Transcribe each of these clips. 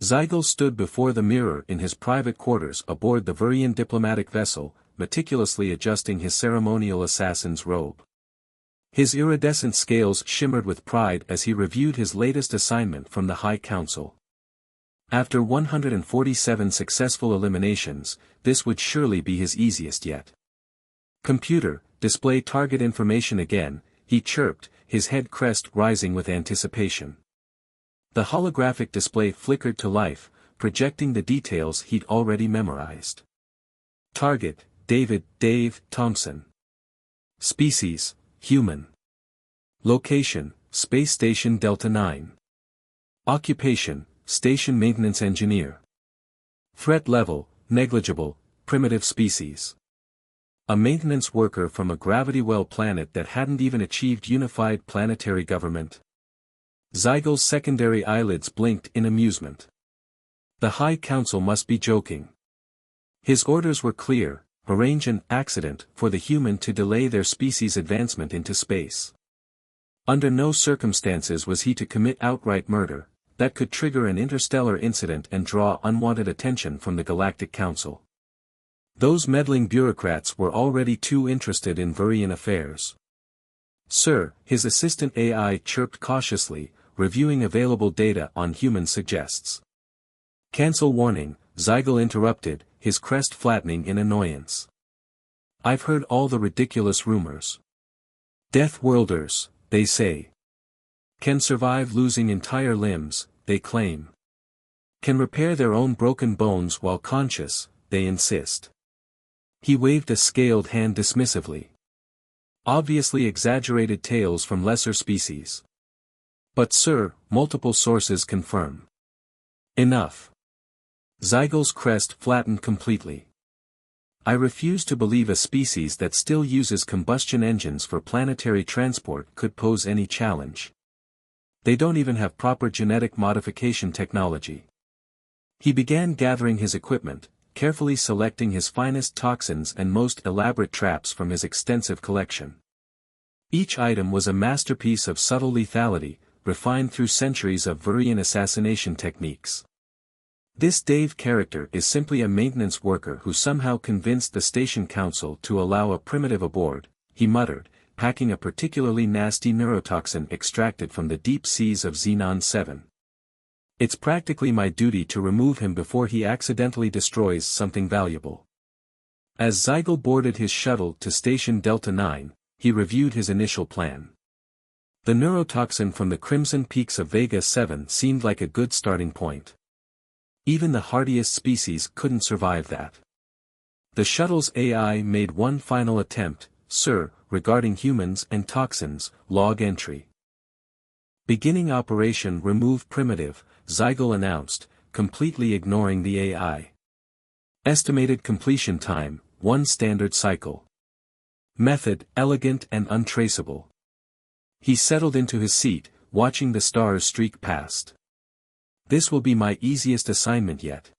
Zygal stood before the mirror in his private quarters aboard the Vurian diplomatic vessel, meticulously adjusting his ceremonial assassin's robe. His iridescent scales shimmered with pride as he reviewed his latest assignment from the High Council. After 147 successful eliminations, this would surely be his easiest yet. "Computer, display target information again," he chirped, his head crest rising with anticipation. The holographic display flickered to life, projecting the details he'd already memorized. Target, Dave Thompson. Species, human. Location, Space Station Delta 9. Occupation, Station Maintenance Engineer. Threat level, negligible, primitive species. A maintenance worker from a gravity well planet that hadn't even achieved unified planetary government. Zygal's secondary eyelids blinked in amusement. The High Council must be joking. His orders were clear: arrange an accident for the human to delay their species' advancement into space. Under no circumstances was he to commit outright murder, that could trigger an interstellar incident and draw unwanted attention from the Galactic Council. Those meddling bureaucrats were already too interested in Vurian affairs. "Sir," his assistant AI chirped cautiously, reviewing available data on human suggests. "Cancel warning," Zygal interrupted, his crest flattening in annoyance. "I've heard all the ridiculous rumors. Death worlders, they say. Can survive losing entire limbs, they claim. Can repair their own broken bones while conscious, they insist." He waved a scaled hand dismissively. "Obviously exaggerated tales from lesser species. But sir, multiple sources confirm." "Enough." Zygal's crest flattened completely. "I refuse to believe a species that still uses combustion engines for planetary transport could pose any challenge. They don't even have proper genetic modification technology." He began gathering his equipment, carefully selecting his finest toxins and most elaborate traps from his extensive collection. Each item was a masterpiece of subtle lethality, refined through centuries of Vurian assassination techniques. "This Dave character is simply a maintenance worker who somehow convinced the station council to allow a primitive aboard," he muttered, packing a particularly nasty neurotoxin extracted from the deep seas of Xenon 7. "It's practically my duty to remove him before he accidentally destroys something valuable." As Zygal boarded his shuttle to Station Delta 9, he reviewed his initial plan. The neurotoxin from the Crimson Peaks of Vega 7 seemed like a good starting point. Even the hardiest species couldn't survive that. The shuttle's AI made one final attempt: "Sir, regarding humans and toxins, log entry. Beginning operation remove primitive," Zygal announced, completely ignoring the AI. "Estimated completion time, 1 standard cycle. Method elegant and untraceable." He settled into his seat, watching the stars streak past. "This will be my easiest assignment yet."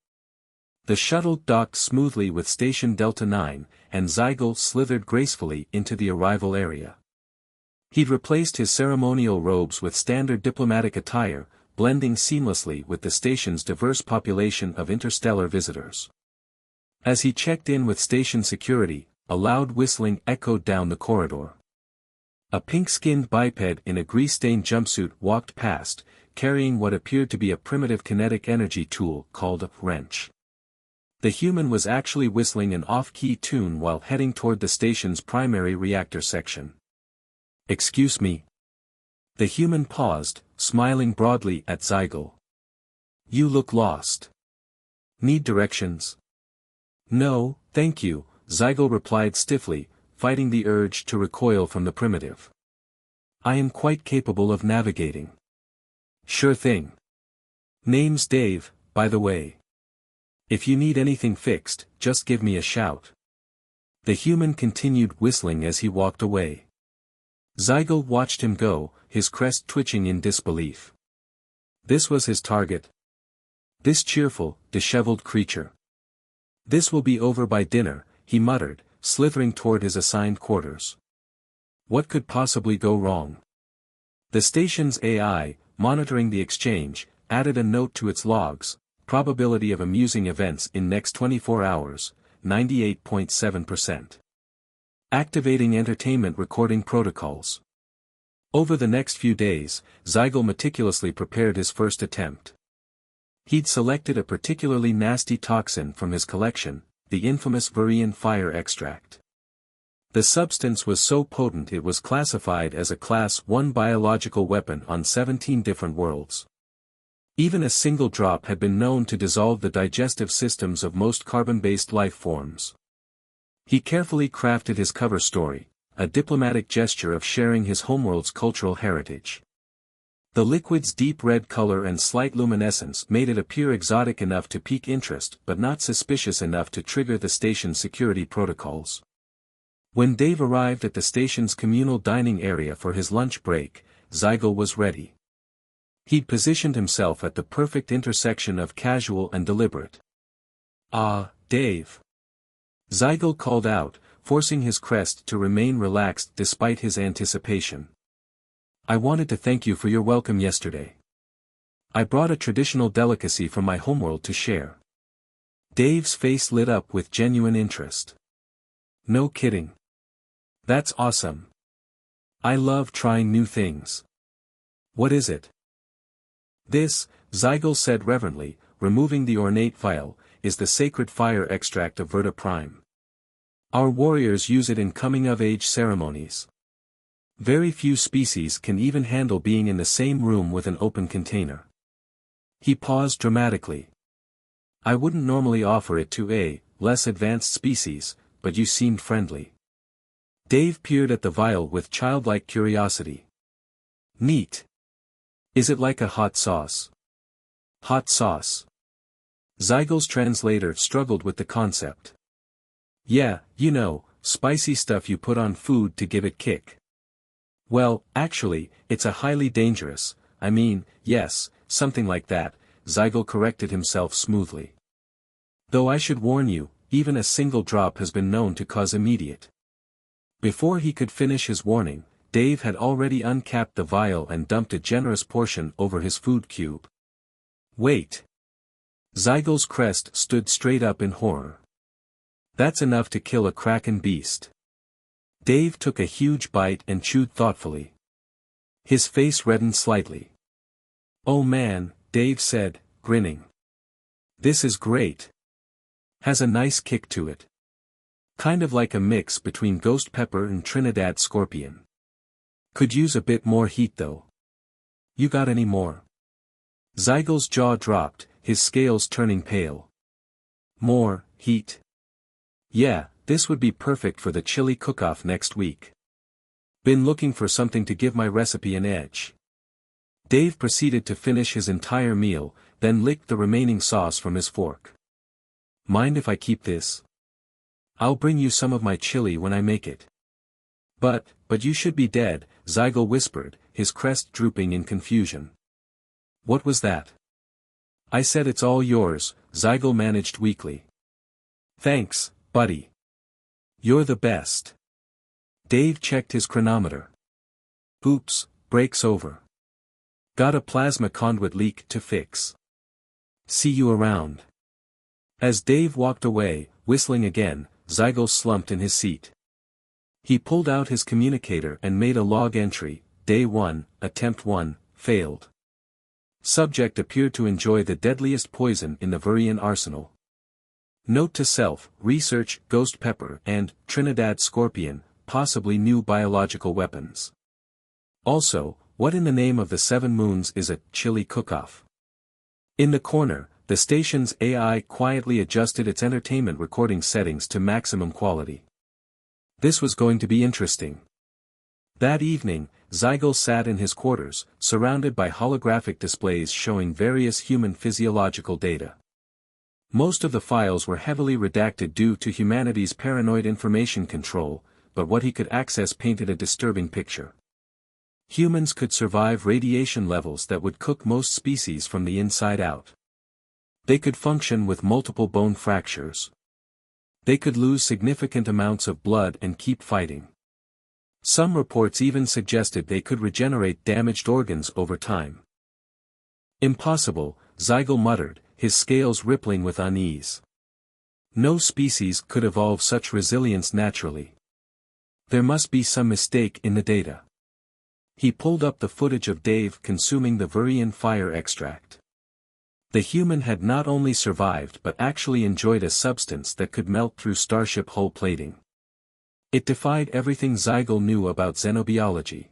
The shuttle docked smoothly with Station Delta 9, and Zygal slithered gracefully into the arrival area. He'd replaced his ceremonial robes with standard diplomatic attire, blending seamlessly with the station's diverse population of interstellar visitors. As he checked in with station security, a loud whistling echoed down the corridor. A pink-skinned biped in a grease-stained jumpsuit walked past, carrying what appeared to be a primitive kinetic energy tool called a wrench. The human was actually whistling an off-key tune while heading toward the station's primary reactor section. "Excuse me." The human paused, smiling broadly at Zygal. "You look lost. Need directions?" "No, thank you," Zygal replied stiffly, fighting the urge to recoil from the primitive. "I am quite capable of navigating." "Sure thing. Name's Dave, by the way. If you need anything fixed, just give me a shout." The human continued whistling as he walked away. Zygal watched him go, his crest twitching in disbelief. This was his target. This cheerful, disheveled creature. "This will be over by dinner," he muttered, slithering toward his assigned quarters. What could possibly go wrong? The station's AI, monitoring the exchange, added a note to its logs: probability of amusing events in next 24 hours, 98.7%. Activating entertainment recording protocols. Over the next few days, Zygal meticulously prepared his first attempt. He'd selected a particularly nasty toxin from his collection, the infamous Virian fire extract. The substance was so potent it was classified as a Class 1 biological weapon on 17 different worlds. Even a single drop had been known to dissolve the digestive systems of most carbon-based life forms. He carefully crafted his cover story, a diplomatic gesture of sharing his homeworld's cultural heritage. The liquid's deep red color and slight luminescence made it appear exotic enough to pique interest but not suspicious enough to trigger the station's security protocols. When Dave arrived at the station's communal dining area for his lunch break, Zygal was ready. He'd positioned himself at the perfect intersection of casual and deliberate. "Ah, Dave." Zygal called out, forcing his crest to remain relaxed despite his anticipation. "I wanted to thank you for your welcome yesterday. I brought a traditional delicacy from my homeworld to share." Dave's face lit up with genuine interest. "No kidding. That's awesome. I love trying new things. What is it?" "This," Zygal said reverently, removing the ornate vial, "is the sacred fire extract of Verta Prime. Our warriors use it in coming-of-age ceremonies. Very few species can even handle being in the same room with an open container." He paused dramatically. "I wouldn't normally offer it to a less advanced species, but you seemed friendly." Dave peered at the vial with childlike curiosity. "Neat. Is it like a hot sauce?" "Hot sauce?" Zygal's translator struggled with the concept. "Yeah, you know, spicy stuff you put on food to give it kick." "Well, actually, it's a highly dangerous, yes, something like that," Zygal corrected himself smoothly. "Though I should warn you, even a single drop has been known to cause immediate." Before he could finish his warning, Dave had already uncapped the vial and dumped a generous portion over his food cube. "Wait." Zygal's crest stood straight up in horror. "That's enough to kill a kraken beast." Dave took a huge bite and chewed thoughtfully. His face reddened slightly. "Oh man," Dave said, grinning. "This is great. Has a nice kick to it. Kind of like a mix between ghost pepper and Trinidad scorpion. Could use a bit more heat though. You got any more?" Zygal's jaw dropped, his scales turning pale. "More heat? Yeah, this would be perfect for the chili cook-off next week. Been looking for something to give my recipe an edge." Dave proceeded to finish his entire meal, then licked the remaining sauce from his fork. "Mind if I keep this? I'll bring you some of my chili when I make it." But you should be dead," Zygal whispered, his crest drooping in confusion. "What was that?" "I said it's all yours," Zygal managed weakly. "Thanks, buddy. You're the best." Dave checked his chronometer. "Oops, break's over. Got a plasma conduit leak to fix. See you around." As Dave walked away, whistling again, Zygal slumped in his seat. He pulled out his communicator and made a log entry, Day 1, Attempt 1, failed. Subject appeared to enjoy the deadliest poison in the Virian arsenal. Note to self, research ghost pepper and Trinidad scorpion, possibly new biological weapons. Also, what in the name of the seven moons is a chili cook-off? In the corner, the station's AI quietly adjusted its entertainment recording settings to maximum quality. This was going to be interesting. That evening, Zygal sat in his quarters, surrounded by holographic displays showing various human physiological data. Most of the files were heavily redacted due to humanity's paranoid information control, but what he could access painted a disturbing picture. Humans could survive radiation levels that would cook most species from the inside out. They could function with multiple bone fractures. They could lose significant amounts of blood and keep fighting. Some reports even suggested they could regenerate damaged organs over time. Impossible, Zygal muttered, his scales rippling with unease. No species could evolve such resilience naturally. There must be some mistake in the data. He pulled up the footage of Dave consuming the Virian fire extract. The human had not only survived but actually enjoyed a substance that could melt through starship hull plating. It defied everything Zygal knew about xenobiology.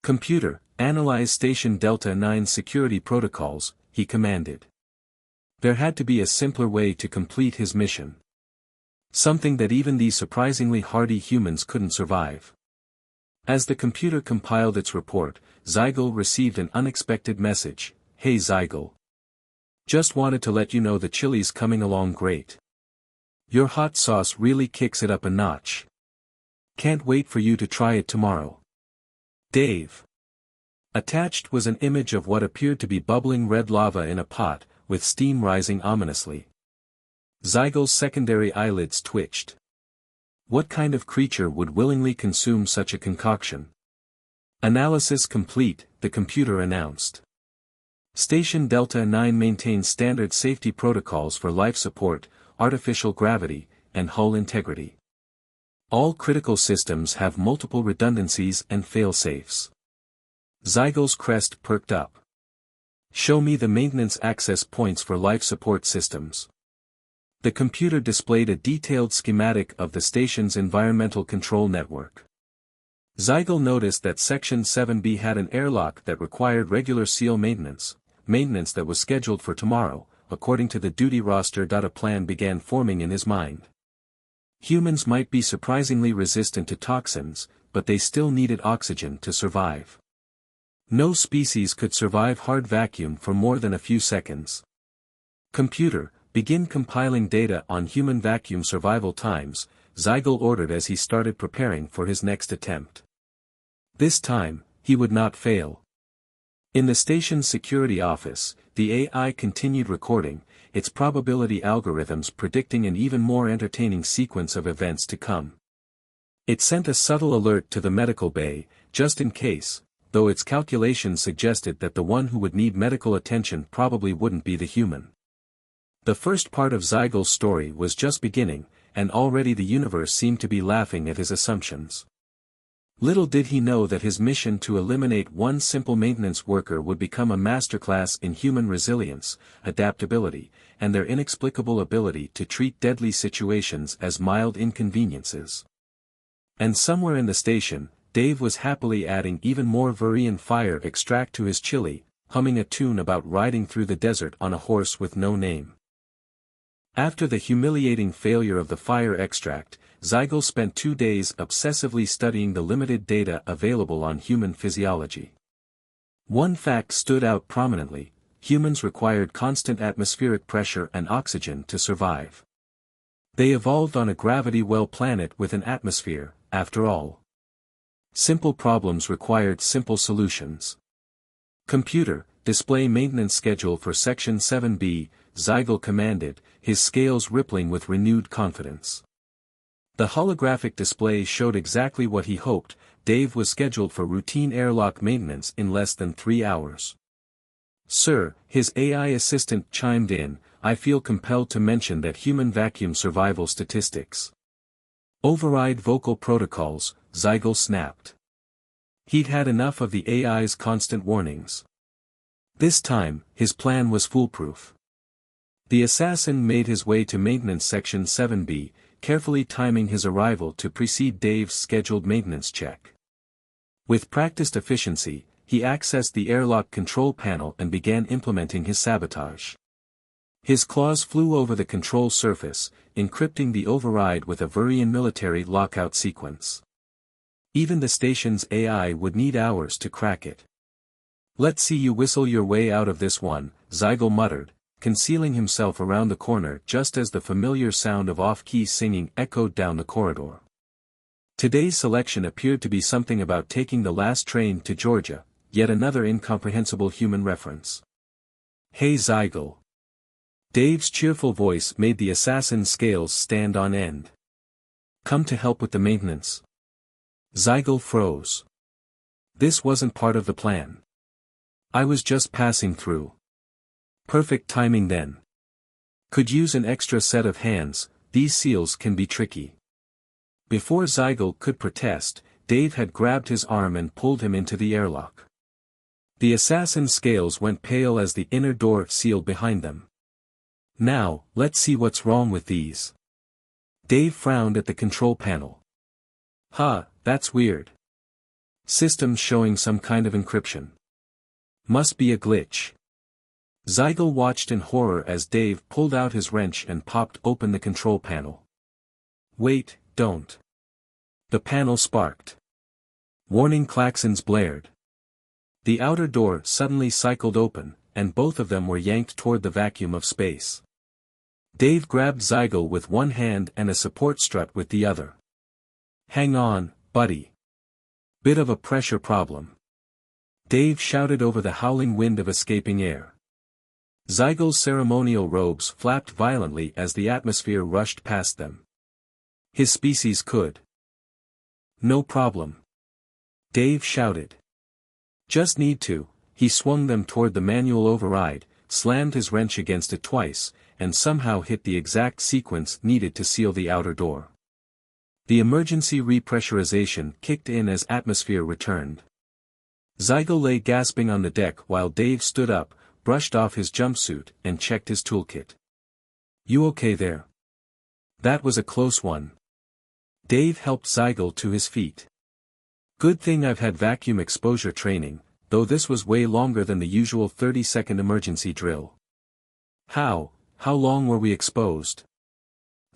"Computer, analyze Station Delta 9 security protocols," he commanded. There had to be a simpler way to complete his mission. Something that even these surprisingly hardy humans couldn't survive. As the computer compiled its report, Zygal received an unexpected message. "Hey Zygal. Just wanted to let you know the chili's coming along great. Your hot sauce really kicks it up a notch. Can't wait for you to try it tomorrow. Dave." Attached was an image of what appeared to be bubbling red lava in a pot, with steam rising ominously. Zygal's secondary eyelids twitched. What kind of creature would willingly consume such a concoction? "Analysis complete," the computer announced. "Station Delta 9 maintains standard safety protocols for life support, artificial gravity, and hull integrity. All critical systems have multiple redundancies and fail-safes." Zygal's crest perked up. "Show me the maintenance access points for life support systems." The computer displayed a detailed schematic of the station's environmental control network. Zygal noticed that Section 7B had an airlock that required regular seal maintenance that was scheduled for tomorrow, according to the duty roster. A plan began forming in his mind. Humans might be surprisingly resistant to toxins, but they still needed oxygen to survive. No species could survive hard vacuum for more than a few seconds. "Computer, begin compiling data on human vacuum survival times," Zygal ordered as he started preparing for his next attempt. This time, he would not fail. In the station's security office, the AI continued recording, its probability algorithms predicting an even more entertaining sequence of events to come. It sent a subtle alert to the medical bay, just in case, though its calculations suggested that the one who would need medical attention probably wouldn't be the human. The first part of Zygal's story was just beginning, and already the universe seemed to be laughing at his assumptions. Little did he know that his mission to eliminate one simple maintenance worker would become a masterclass in human resilience, adaptability, and their inexplicable ability to treat deadly situations as mild inconveniences. And somewhere in the station, Dave was happily adding even more Virian fire extract to his chili, humming a tune about riding through the desert on a horse with no name. After the humiliating failure of the fire extract, Zygal spent 2 days obsessively studying the limited data available on human physiology. One fact stood out prominently: humans required constant atmospheric pressure and oxygen to survive. They evolved on a gravity well planet with an atmosphere, after all. Simple problems required simple solutions. "Computer, display maintenance schedule for Section 7B, Zygal commanded, his scales rippling with renewed confidence. The holographic display showed exactly what he hoped: Dave was scheduled for routine airlock maintenance in less than 3 hours. "Sir," his AI assistant chimed in, "I feel compelled to mention that human vacuum survival statistics." "Override vocal protocols," Zygal snapped. He'd had enough of the AI's constant warnings. This time, his plan was foolproof. The assassin made his way to maintenance section 7B, carefully timing his arrival to precede Dave's scheduled maintenance check. With practiced efficiency, he accessed the airlock control panel and began implementing his sabotage. His claws flew over the control surface, encrypting the override with a Virian military lockout sequence. Even the station's AI would need hours to crack it. "Let's see you whistle your way out of this one," Zygal muttered, concealing himself around the corner just as the familiar sound of off-key singing echoed down the corridor. Today's selection appeared to be something about taking the last train to Georgia, yet another incomprehensible human reference. "Hey Zygal." Dave's cheerful voice made the assassin's scales stand on end. "Come to help with the maintenance?" Zygal froze. This wasn't part of the plan. "I was just passing through." Perfect timing then. Could use an extra set of hands, these seals can be tricky. Before Zygal could protest, Dave had grabbed his arm and pulled him into the airlock. The assassin's scales went pale as the inner door sealed behind them. Now, let's see what's wrong with these. Dave frowned at the control panel. That's weird. Systems showing some kind of encryption. Must be a glitch. Zygal watched in horror as Dave pulled out his wrench and popped open the control panel. Wait, don't. The panel sparked. Warning klaxons blared. The outer door suddenly cycled open, and both of them were yanked toward the vacuum of space. Dave grabbed Zygal with one hand and a support strut with the other. Hang on, buddy. Bit of a pressure problem. Dave shouted over the howling wind of escaping air. Zygal's ceremonial robes flapped violently as the atmosphere rushed past them. His species could. No problem. Dave shouted. Just need to. He swung them toward the manual override, slammed his wrench against it twice, and somehow hit the exact sequence needed to seal the outer door. The emergency repressurization kicked in as atmosphere returned. Zygal lay gasping on the deck while Dave stood up, brushed off his jumpsuit, and checked his toolkit. You okay there? That was a close one. Dave helped Zygal to his feet. Good thing I've had vacuum exposure training, though this was way longer than the usual 30-second emergency drill. How long were we exposed?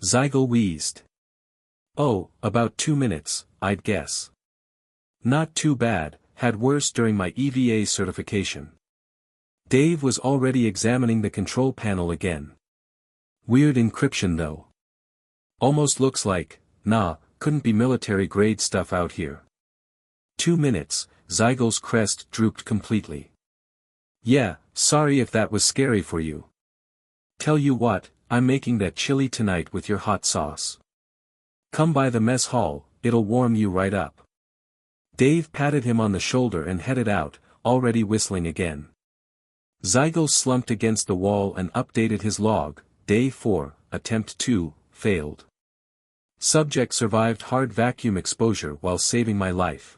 Zygal wheezed. Oh, about 2 minutes, I'd guess. Not too bad, had worse during my EVA certification. Dave was already examining the control panel again. Weird encryption though. Almost looks like, couldn't be military-grade stuff out here. 2 minutes, Zygal's crest drooped completely. Yeah, sorry if that was scary for you. Tell you what, I'm making that chili tonight with your hot sauce. Come by the mess hall, it'll warm you right up. Dave patted him on the shoulder and headed out, already whistling again. Zygal slumped against the wall and updated his log. Day 4, attempt 2, failed. Subject survived hard vacuum exposure while saving my life.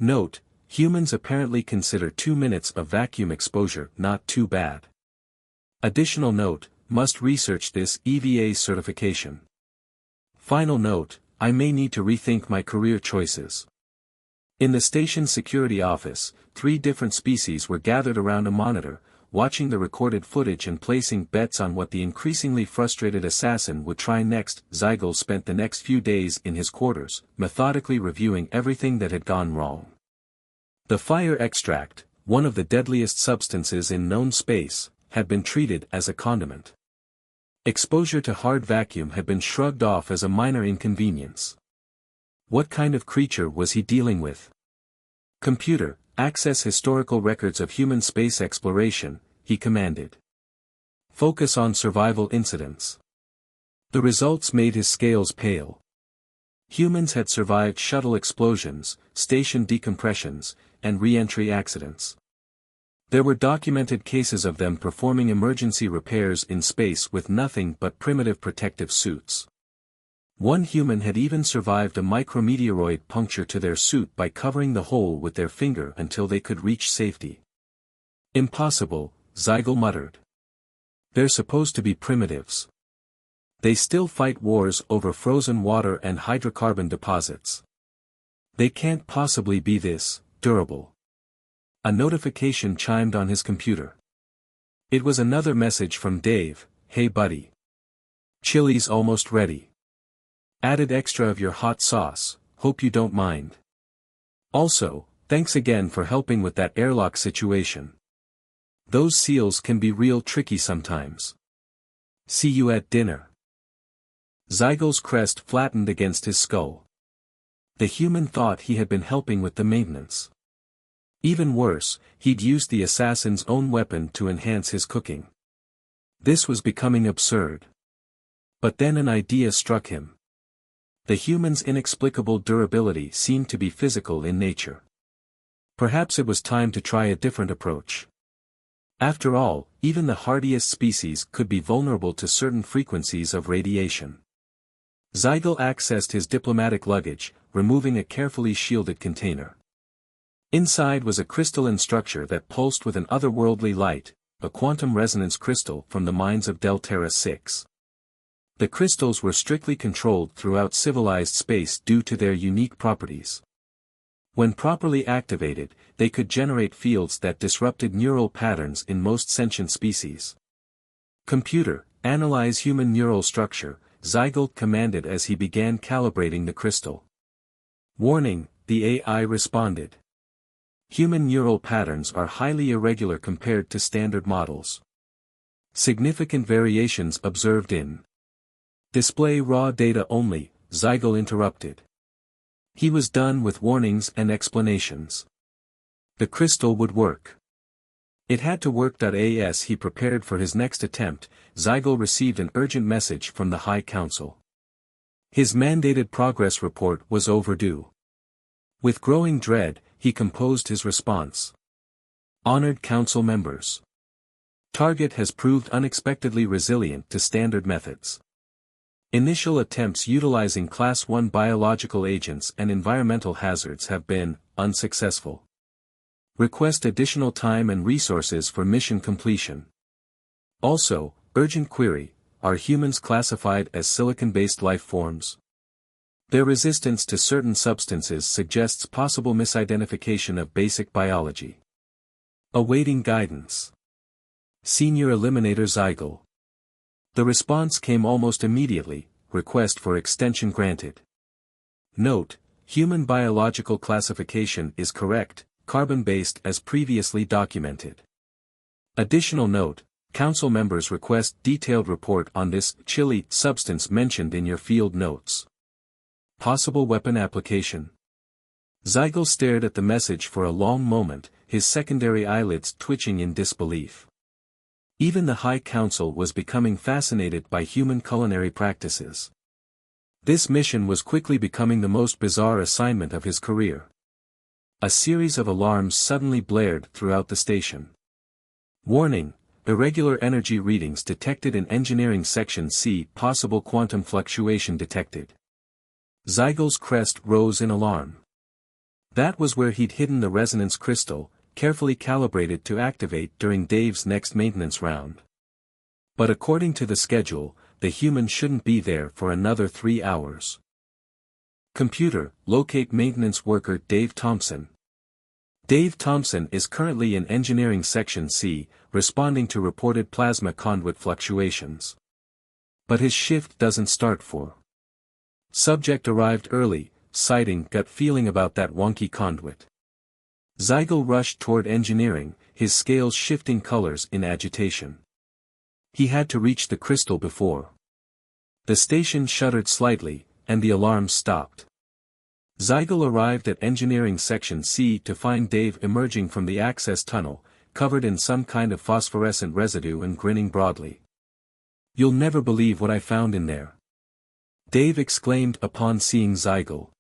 Note, humans apparently consider 2 minutes of vacuum exposure not too bad. Additional note, must research this EVA certification. Final note, I may need to rethink my career choices. In the station security office, 3 different species were gathered around a monitor, watching the recorded footage and placing bets on what the increasingly frustrated assassin would try next. Zygal spent the next few days in his quarters, methodically reviewing everything that had gone wrong. The fire extract, one of the deadliest substances in known space, had been treated as a condiment. Exposure to hard vacuum had been shrugged off as a minor inconvenience. What kind of creature was he dealing with? Computer, access historical records of human space exploration, he commanded. Focus on survival incidents. The results made his scales pale. Humans had survived shuttle explosions, station decompressions, and re-entry accidents. There were documented cases of them performing emergency repairs in space with nothing but primitive protective suits. One human had even survived a micrometeoroid puncture to their suit by covering the hole with their finger until they could reach safety. Impossible, Zygal muttered. They're supposed to be primitives. They still fight wars over frozen water and hydrocarbon deposits. They can't possibly be this durable. A notification chimed on his computer. It was another message from Dave. Hey buddy. Chili's almost ready. Added extra of your hot sauce, hope you don't mind. Also, thanks again for helping with that airlock situation. Those seals can be real tricky sometimes. See you at dinner. Zygal's crest flattened against his skull. The human thought he had been helping with the maintenance. Even worse, he'd used the assassin's own weapon to enhance his cooking. This was becoming absurd. But then an idea struck him. The human's inexplicable durability seemed to be physical in nature. Perhaps it was time to try a different approach. After all, even the hardiest species could be vulnerable to certain frequencies of radiation. Zygal accessed his diplomatic luggage, removing a carefully shielded container. Inside was a crystalline structure that pulsed with an otherworldly light, a quantum resonance crystal from the mines of Delterra 6. The crystals were strictly controlled throughout civilized space due to their unique properties. When properly activated, they could generate fields that disrupted neural patterns in most sentient species. "Computer, analyze human neural structure," Zygal commanded as he began calibrating the crystal. "Warning," the AI responded. "Human neural patterns are highly irregular compared to standard models. Significant variations observed in." "Display raw data only," Zygal interrupted. He was done with warnings and explanations. The crystal would work. It had to work. As he prepared for his next attempt, Zygal received an urgent message from the High Council. His mandated progress report was overdue. With growing dread, he composed his response. "Honored Council members. Target has proved unexpectedly resilient to standard methods. Initial attempts utilizing Class 1 biological agents and environmental hazards have been unsuccessful. Request additional time and resources for mission completion. Also, urgent query, are humans classified as silicon-based life forms? Their resistance to certain substances suggests possible misidentification of basic biology. Awaiting guidance. Senior Eliminator Zygal." The response came almost immediately, request for extension granted. Note, human biological classification is correct, carbon-based as previously documented. Additional note, Council members request detailed report on this chilly substance mentioned in your field notes. Possible weapon application. Zygal stared at the message for a long moment, his secondary eyelids twitching in disbelief. Even the High Council was becoming fascinated by human culinary practices. This mission was quickly becoming the most bizarre assignment of his career. A series of alarms suddenly blared throughout the station. "Warning, irregular energy readings detected in Engineering Section C. Possible quantum fluctuation detected." Zygal's crest rose in alarm. That was where he'd hidden the resonance crystal, carefully calibrated to activate during Dave's next maintenance round. But according to the schedule, the human shouldn't be there for another 3 hours. "Computer, locate maintenance worker Dave Thompson." Dave Thompson is currently in Engineering Section C, responding to reported plasma conduit fluctuations. But his shift doesn't start for. Subject arrived early, citing gut feeling about that wonky conduit. Zygal rushed toward engineering, his scales shifting colors in agitation. He had to reach the crystal before. The station shuddered slightly, and the alarm stopped. Zygal arrived at Engineering Section C to find Dave emerging from the access tunnel, covered in some kind of phosphorescent residue and grinning broadly. "You'll never believe what I found in there," Dave exclaimed upon seeing Zygal.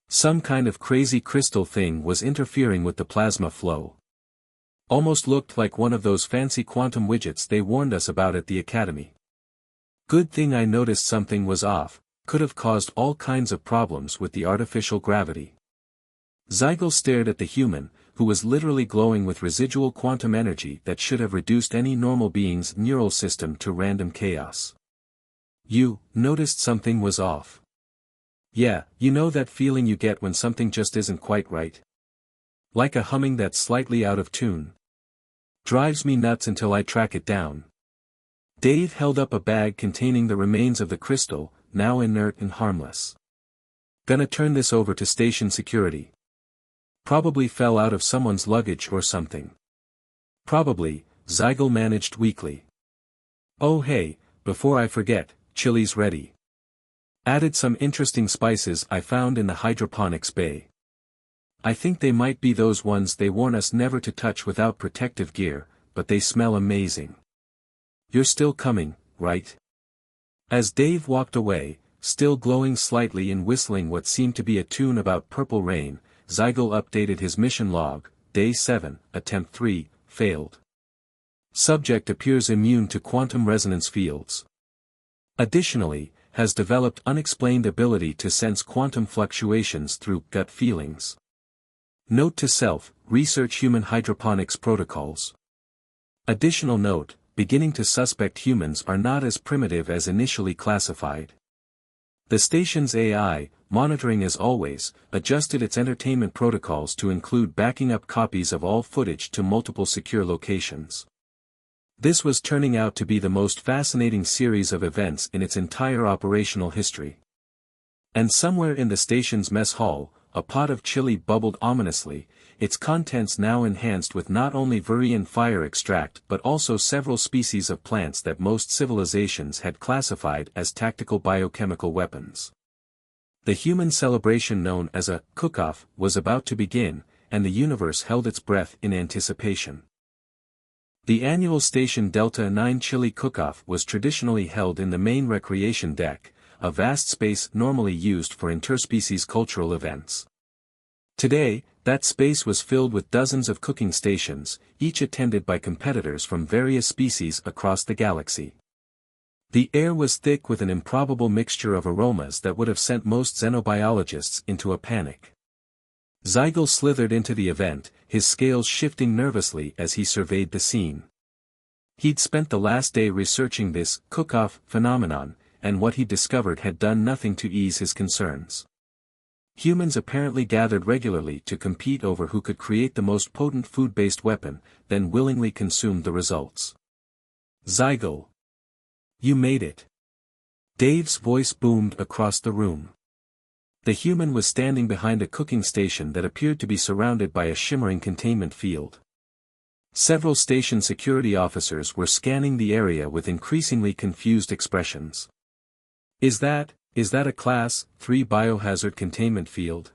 Some kind of crazy crystal thing was interfering with the plasma flow. Almost looked like one of those fancy quantum widgets they warned us about at the academy. Good thing I noticed something was off, could have caused all kinds of problems with the artificial gravity. Zygal stared at the human, who was literally glowing with residual quantum energy that should have reduced any normal being's neural system to random chaos. "You noticed something was off?" "Yeah, you know that feeling you get when something just isn't quite right? Like a humming that's slightly out of tune. Drives me nuts until I track it down." Dave held up a bag containing the remains of the crystal, now inert and harmless. "Gonna turn this over to station security. Probably fell out of someone's luggage or something." "Probably," Zygal managed weakly. "Oh hey, before I forget, chili's ready. Added some interesting spices I found in the hydroponics bay. I think they might be those ones they warn us never to touch without protective gear, but they smell amazing. You're still coming, right?" As Dave walked away, still glowing slightly and whistling what seemed to be a tune about purple rain, Zygal updated his mission log, Day 7, Attempt 3, failed. Subject appears immune to quantum resonance fields. Additionally, has developed unexplained ability to sense quantum fluctuations through gut feelings. Note to self, research human hydroponics protocols. Additional note, beginning to suspect humans are not as primitive as initially classified. The station's AI, monitoring as always, adjusted its entertainment protocols to include backing up copies of all footage to multiple secure locations. This was turning out to be the most fascinating series of events in its entire operational history. And somewhere in the station's mess hall, a pot of chili bubbled ominously, its contents now enhanced with not only Virian fire extract but also several species of plants that most civilizations had classified as tactical biochemical weapons. The human celebration known as a cook-off was about to begin, and the universe held its breath in anticipation. The annual Station Delta 9 Chili Cook-Off was traditionally held in the main recreation deck, a vast space normally used for interspecies cultural events. Today, that space was filled with dozens of cooking stations, each attended by competitors from various species across the galaxy. The air was thick with an improbable mixture of aromas that would have sent most xenobiologists into a panic. Zygal slithered into the event, his scales shifting nervously as he surveyed the scene. He'd spent the last day researching this cook-off phenomenon, and what he discovered had done nothing to ease his concerns. Humans apparently gathered regularly to compete over who could create the most potent food-based weapon, then willingly consumed the results. Zygal. You made it. Dave's voice boomed across the room. The human was standing behind a cooking station that appeared to be surrounded by a shimmering containment field. Several station security officers were scanning the area with increasingly confused expressions. Is that a Class 3 biohazard containment field?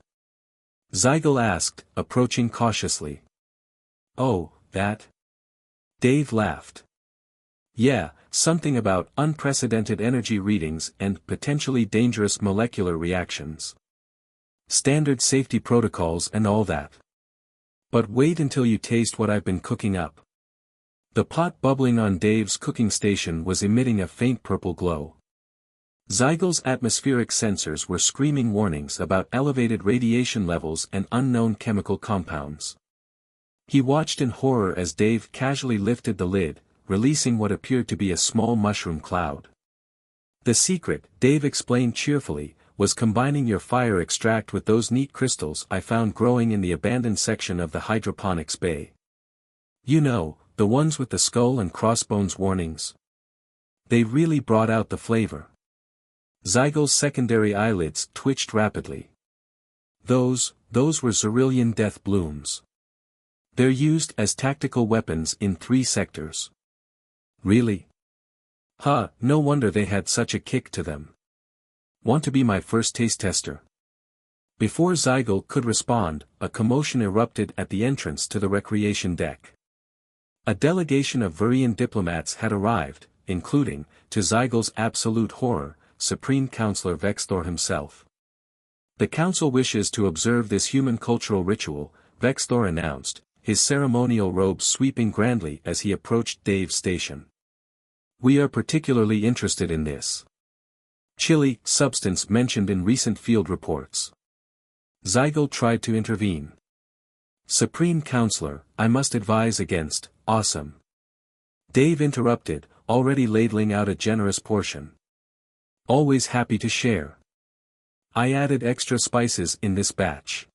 Zygal asked, approaching cautiously. Oh, that? Dave laughed. Yeah, something about unprecedented energy readings and potentially dangerous molecular reactions. Standard safety protocols and all that. But wait until you taste what I've been cooking up. The pot bubbling on Dave's cooking station was emitting a faint purple glow. Zygal's atmospheric sensors were screaming warnings about elevated radiation levels and unknown chemical compounds. He watched in horror as Dave casually lifted the lid, releasing what appeared to be a small mushroom cloud. The secret, Dave explained cheerfully, was combining your fire extract with those neat crystals I found growing in the abandoned section of the hydroponics bay. You know, the ones with the skull and crossbones warnings. They really brought out the flavor. Zygal's secondary eyelids twitched rapidly. Those were Xyrillian death blooms. They're used as tactical weapons in 3 sectors. Really? Huh, no wonder they had such a kick to them. Want to be my first taste tester? Before Zygal could respond, a commotion erupted at the entrance to the recreation deck. A delegation of Virian diplomats had arrived, including, to Zygal's absolute horror, Supreme Counselor Vexthor himself. The Council wishes to observe this human cultural ritual, Vexthor announced, his ceremonial robes sweeping grandly as he approached Dave's station. We are particularly interested in this chili substance mentioned in recent field reports. Zygal tried to intervene. Supreme Counselor, I must advise against, awesome. Dave interrupted, already ladling out a generous portion. Always happy to share. I added extra spices in this batch.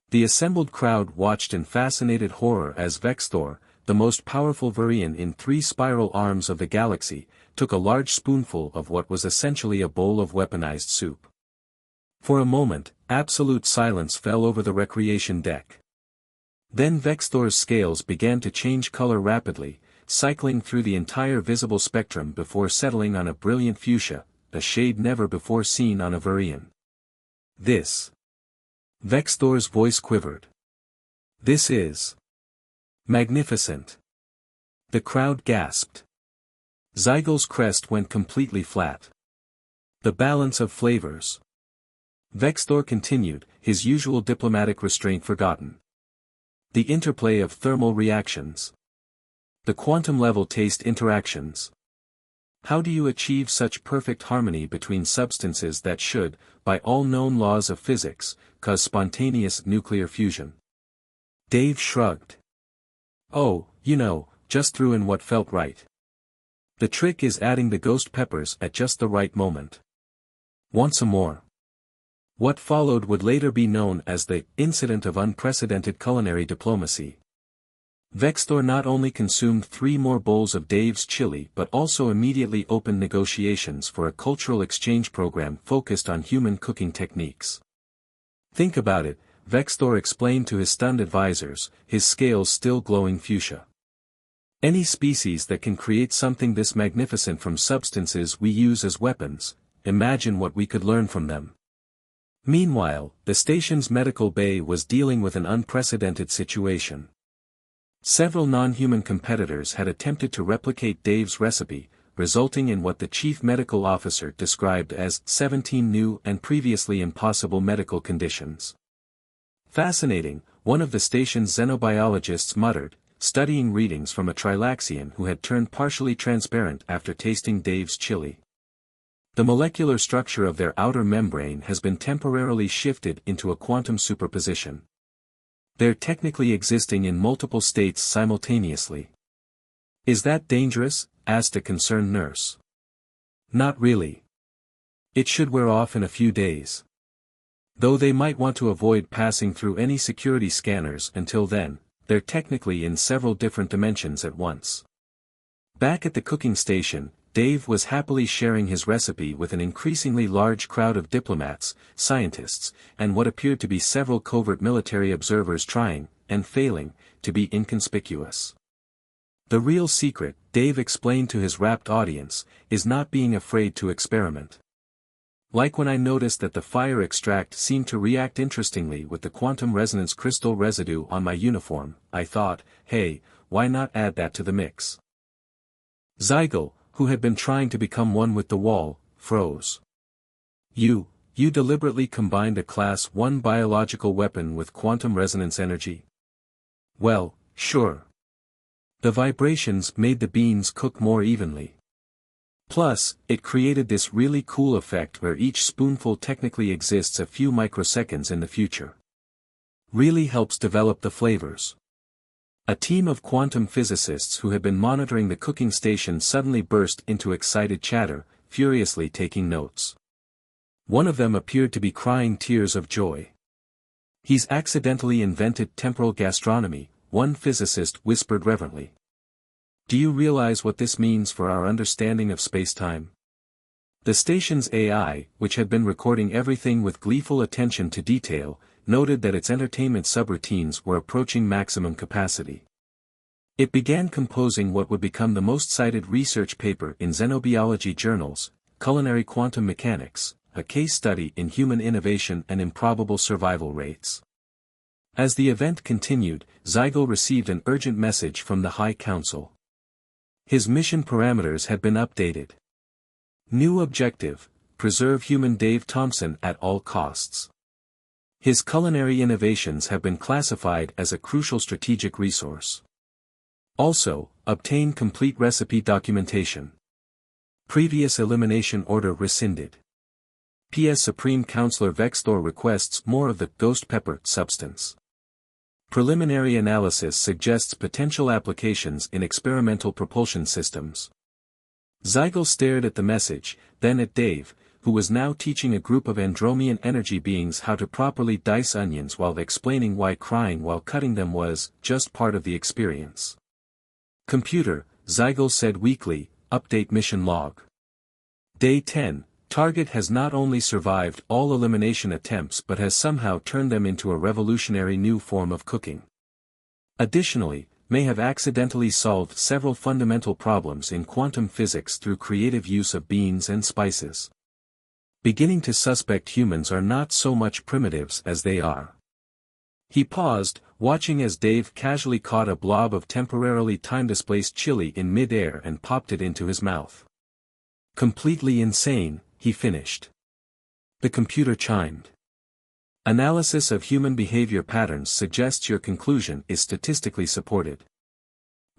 The assembled crowd watched in fascinated horror as Vexthor, the most powerful Virian in 3 spiral arms of the galaxy, took a large spoonful of what was essentially a bowl of weaponized soup. For a moment, absolute silence fell over the recreation deck. Then Vexthor's scales began to change color rapidly, cycling through the entire visible spectrum before settling on a brilliant fuchsia, a shade never before seen on a Virian. This. Vexthor's voice quivered. This is magnificent. The crowd gasped. Zygal's crest went completely flat. The balance of flavors. Vexthor continued, his usual diplomatic restraint forgotten. The interplay of thermal reactions. The quantum-level taste interactions. How do you achieve such perfect harmony between substances that should, by all known laws of physics, cause spontaneous nuclear fusion? Dave shrugged. Oh, just threw in what felt right. The trick is adding the ghost peppers at just the right moment. Want some more? What followed would later be known as the incident of unprecedented culinary diplomacy. Vexthor not only consumed 3 more bowls of Dave's chili but also immediately opened negotiations for a cultural exchange program focused on human cooking techniques. Think about it, Vexthor explained to his stunned advisors, his scales still glowing fuchsia. Any species that can create something this magnificent from substances we use as weapons, imagine what we could learn from them. Meanwhile, the station's medical bay was dealing with an unprecedented situation. Several non-human competitors had attempted to replicate Dave's recipe, resulting in what the chief medical officer described as 17 new and previously impossible medical conditions. Fascinating, one of the station's xenobiologists muttered, studying readings from a Trilaxian who had turned partially transparent after tasting Dave's chili. The molecular structure of their outer membrane has been temporarily shifted into a quantum superposition. They're technically existing in multiple states simultaneously. Is that dangerous? Asked a concerned nurse. Not really. It should wear off in a few days. Though they might want to avoid passing through any security scanners until then, they're technically in several different dimensions at once. Back at the cooking station, Dave was happily sharing his recipe with an increasingly large crowd of diplomats, scientists, and what appeared to be several covert military observers trying, and failing, to be inconspicuous. The real secret, Dave explained to his rapt audience, is not being afraid to experiment. Like when I noticed that the fire extract seemed to react interestingly with the quantum resonance crystal residue on my uniform, I thought, hey, why not add that to the mix? Zygal, who had been trying to become one with the wall, froze. You deliberately combined a Class 1 biological weapon with quantum resonance energy? Well, sure. The vibrations made the beans cook more evenly. Plus, it created this really cool effect where each spoonful technically exists a few microseconds in the future. Really helps develop the flavors. A team of quantum physicists who had been monitoring the cooking station suddenly burst into excited chatter, furiously taking notes. One of them appeared to be crying tears of joy. He's accidentally invented temporal gastronomy, one physicist whispered reverently. Do you realize what this means for our understanding of space-time? The station's AI, which had been recording everything with gleeful attention to detail, noted that its entertainment subroutines were approaching maximum capacity. It began composing what would become the most cited research paper in xenobiology journals, Culinary Quantum Mechanics, a case study in human innovation and improbable survival rates. As the event continued, Zygal received an urgent message from the High Council. His mission parameters had been updated. New objective, preserve human Dave Thompson at all costs. His culinary innovations have been classified as a crucial strategic resource. Also, obtain complete recipe documentation. Previous elimination order rescinded. PS Supreme Counselor Vexthor requests more of the ghost pepper substance. Preliminary analysis suggests potential applications in experimental propulsion systems. Zygal stared at the message, then at Dave, who was now teaching a group of Andromean energy beings how to properly dice onions while explaining why crying while cutting them was just part of the experience. Computer, Zygal said weakly, update mission log. Day 10. Target has not only survived all elimination attempts but has somehow turned them into a revolutionary new form of cooking. Additionally, may have accidentally solved several fundamental problems in quantum physics through creative use of beans and spices. Beginning to suspect humans are not so much primitives as they are. He paused, watching as Dave casually caught a blob of temporarily time-displaced chili in mid-air and popped it into his mouth. Completely insane, he finished. The computer chimed. Analysis of human behavior patterns suggests your conclusion is statistically supported.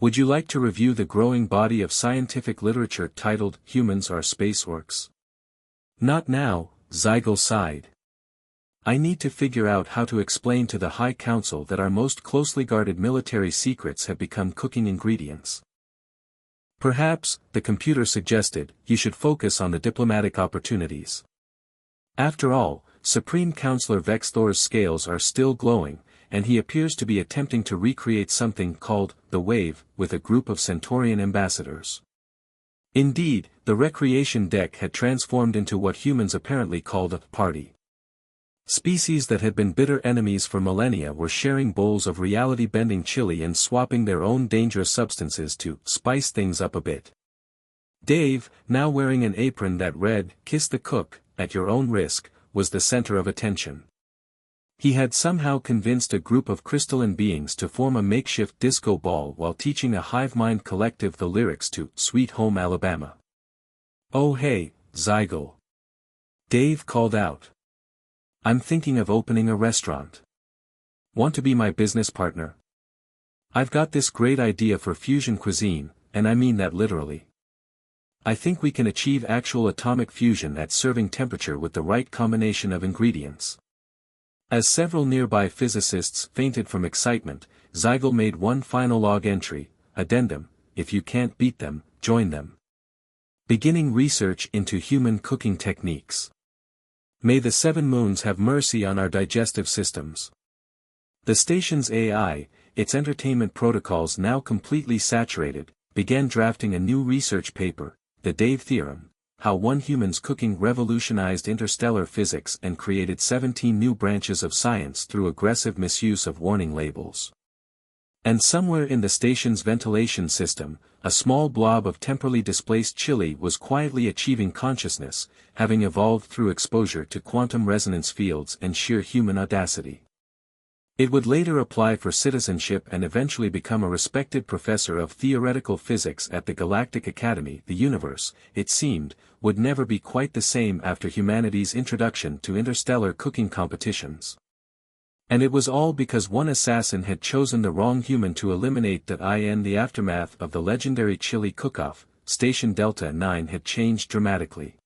Would you like to review the growing body of scientific literature titled Humans Are Space Orcs? Not now, Zygal sighed. I need to figure out how to explain to the High Council that our most closely guarded military secrets have become cooking ingredients. Perhaps, the computer suggested, you should focus on the diplomatic opportunities. After all, Supreme Counselor Vexthor's scales are still glowing, and he appears to be attempting to recreate something called the Wave with a group of Centaurian ambassadors. Indeed, the recreation deck had transformed into what humans apparently called a party. Species that had been bitter enemies for millennia were sharing bowls of reality-bending chili and swapping their own dangerous substances to spice things up a bit. Dave, now wearing an apron that read, "Kiss the cook, at your own risk," was the center of attention. He had somehow convinced a group of crystalline beings to form a makeshift disco ball while teaching a hive mind collective the lyrics to Sweet Home Alabama. "Oh hey, Zygal," Dave called out. "I'm thinking of opening a restaurant. Want to be my business partner? I've got this great idea for fusion cuisine, and I mean that literally. I think we can achieve actual atomic fusion at serving temperature with the right combination of ingredients." As several nearby physicists fainted from excitement, Zygal made one final log entry, addendum: if you can't beat them, join them. Beginning research into human cooking techniques. May the 7 moons have mercy on our digestive systems. The station's AI, its entertainment protocols now completely saturated, began drafting a new research paper, The Dave Theorem, How One Human's Cooking Revolutionized Interstellar Physics and Created 17 New Branches of Science Through Aggressive Misuse of Warning Labels. And somewhere in the station's ventilation system, a small blob of temporally displaced chili was quietly achieving consciousness, having evolved through exposure to quantum resonance fields and sheer human audacity. It would later apply for citizenship and eventually become a respected professor of theoretical physics at the Galactic Academy. The universe, it seemed, would never be quite the same after humanity's introduction to interstellar cooking competitions. And it was all because one assassin had chosen the wrong human to eliminate. In the aftermath of the legendary chili cook-off, Station Delta 9 had changed dramatically.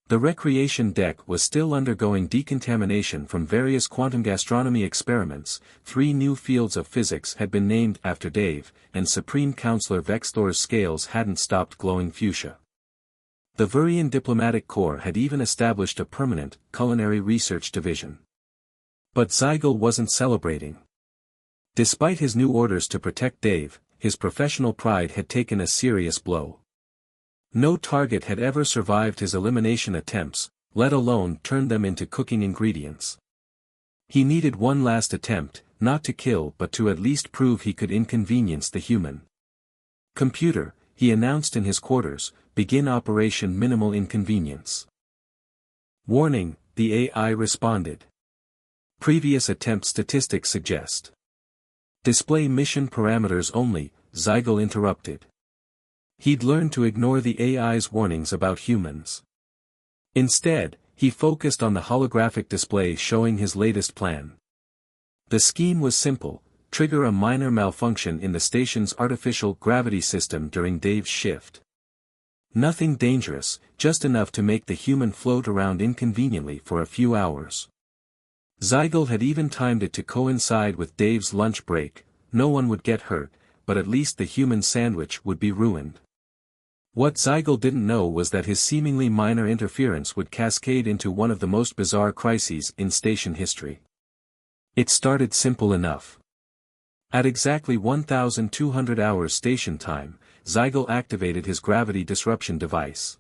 The recreation deck was still undergoing decontamination from various quantum gastronomy experiments. 3 new fields of physics had been named after Dave, and Supreme Counselor Vexthor's scales hadn't stopped glowing fuchsia. The Vurian Diplomatic Corps had even established a permanent, culinary research division. But Zygal wasn't celebrating. Despite his new orders to protect Dave, his professional pride had taken a serious blow. No target had ever survived his elimination attempts, let alone turned them into cooking ingredients. He needed one last attempt, not to kill but to at least prove he could inconvenience the human. "Computer," he announced in his quarters, "begin Operation Minimal Inconvenience." "Warning," the AI responded. "Previous attempt statistics suggest." "Display mission parameters only," Zygal interrupted. He'd learned to ignore the AI's warnings about humans. Instead, he focused on the holographic display showing his latest plan. The scheme was simple: trigger a minor malfunction in the station's artificial gravity system during Dave's shift. Nothing dangerous, just enough to make the human float around inconveniently for a few hours. Zygal had even timed it to coincide with Dave's lunch break. No one would get hurt, but at least the human sandwich would be ruined. What Zygal didn't know was that his seemingly minor interference would cascade into one of the most bizarre crises in station history. It started simple enough. At exactly 1,200 hours station time, Zygal activated his gravity disruption device.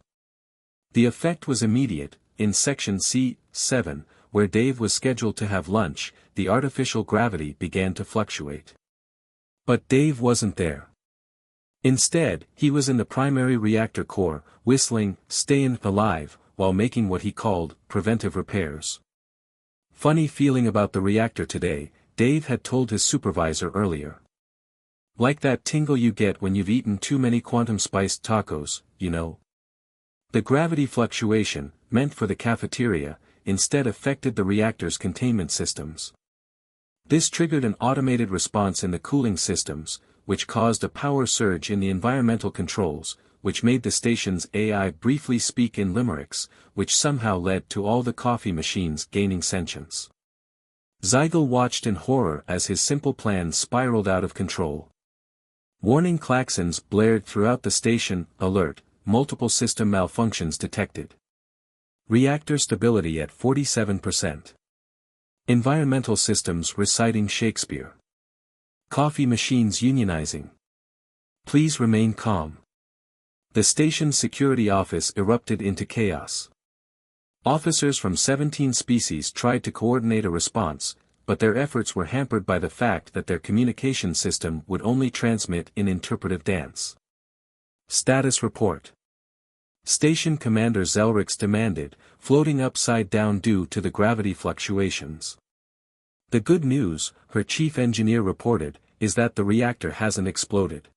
The effect was immediate. In section C7, where Dave was scheduled to have lunch, the artificial gravity began to fluctuate. But Dave wasn't there. Instead, he was in the primary reactor core, whistling, "Stayin' Alive," while making what he called, preventive repairs. "Funny feeling about the reactor today," Dave had told his supervisor earlier. "Like that tingle you get when you've eaten too many quantum-spiced tacos, you know." The gravity fluctuation, meant for the cafeteria, instead affected the reactor's containment systems. This triggered an automated response in the cooling systems, which caused a power surge in the environmental controls, which made the station's AI briefly speak in limericks, which somehow led to all the coffee machines gaining sentience. Zygal watched in horror as his simple plan spiraled out of control. Warning klaxons blared throughout the station. Alert, multiple system malfunctions detected. Reactor stability at 47%. Environmental systems reciting Shakespeare. Coffee machines unionizing. Please remain calm. The station's security office erupted into chaos. Officers from 17 species tried to coordinate a response, but their efforts were hampered by the fact that their communication system would only transmit in interpretive dance. Status report. Station Commander Zelrix demanded, floating upside down due to the gravity fluctuations. The good news, her chief engineer reported, is that the reactor hasn't exploded.